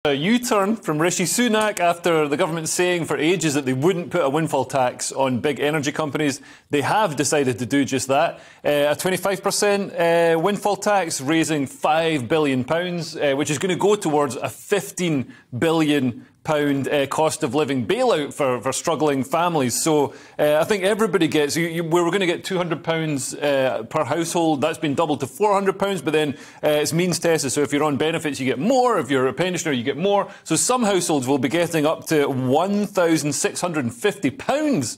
A U-turn from Rishi Sunak after the government saying for ages that they wouldn't put a windfall tax on big energy companies. They have decided to do just that. A 25% windfall tax, raising £5 billion, which is going to go towards a £15 billion cost of living bailout for struggling families. So I think everybody gets, we were going to get £200 per household. That's been doubled to £400, but then it's means tested. So if you're on benefits, you get more. If you're a pensioner, you get more. So some households will be getting up to £1,650,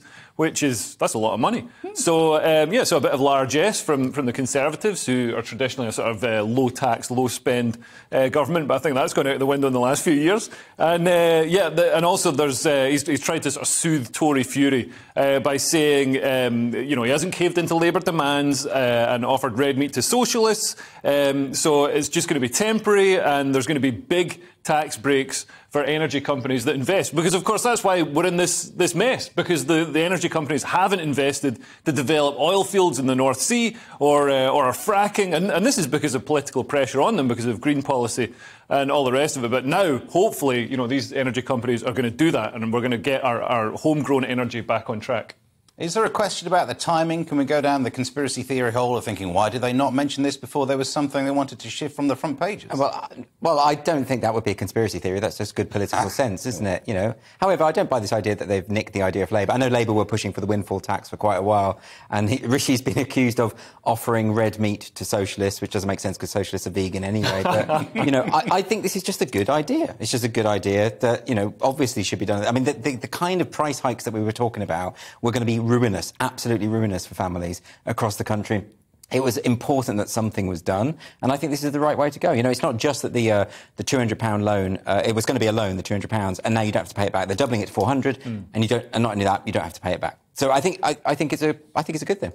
that's a lot of money. So, so a bit of largesse from the Conservatives, who are traditionally a sort of low tax, low spend government. But I think that's gone out the window in the last few years. And and also there's he's tried to sort of soothe Tory fury by saying, he hasn't caved into Labour demands and offered red meat to socialists. So it's just going to be temporary, and there's going to be big tax breaks for energy companies that invest. Because, of course, that's why we're in this mess, because the energy companies haven't invested to develop oil fields in the North Sea or are fracking. And this is because of political pressure on them, because of green policy and all the rest of it. But now, hopefully, these energy companies are going to do that, and we're going to get our homegrown energy back on track. Is there a question about the timing? Can we go down the conspiracy theory hole of thinking, why did they not mention this before there was something they wanted to shift from the front pages? Well, I don't think that would be a conspiracy theory. That's just good political sense, isn't it? However, I don't buy this idea that they've nicked the idea of Labour. I know Labour were pushing for the windfall tax for quite a while, and Rishi's been accused of offering red meat to socialists, which doesn't make sense because socialists are vegan anyway. But, I think this is just a good idea. It's just a good idea that, obviously should be done. I mean, the kind of price hikes that we were talking about were going to be ruinous, absolutely ruinous for families across the country. It was important that something was done, and I think this is the right way to go. It's not just that the £200 loan, it was going to be a loan, the £200, and now you don't have to pay it back. They're doubling it to 400, and not only that, you don't have to pay it back. So I think it's a good thing.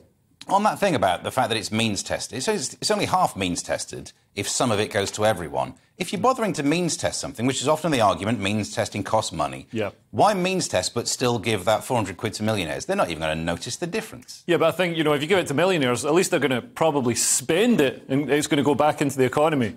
On that thing about the fact that it's means tested, so it's only half means tested if some of it goes to everyone. If you're bothering to means test something, which is often the argument, means testing costs money, why means test but still give that 400 quid to millionaires? They're not even going to notice the difference. Yeah, but I think, if you give it to millionaires, at least they're going to probably spend it, and it's going to go back into the economy.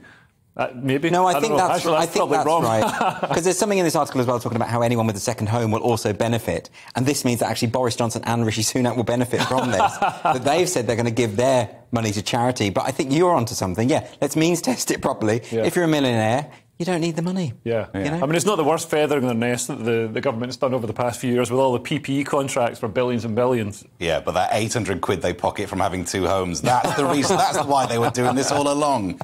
Maybe. No, I think that's wrong. Right. Because there's something in this article as well talking about how anyone with a second home will also benefit. And this means that actually Boris Johnson and Rishi Sunak will benefit from this. But they've said they're going to give their money to charity. But I think you're onto something. Yeah, let's means test it properly. Yeah. If you're a millionaire, you don't need the money. Yeah. I mean, it's not the worst feather in the nest that the government's done over the past few years with all the PPE contracts for billions and billions. Yeah, but that 800 quid they pocket from having two homes, that's the reason, that's why they were doing this all along.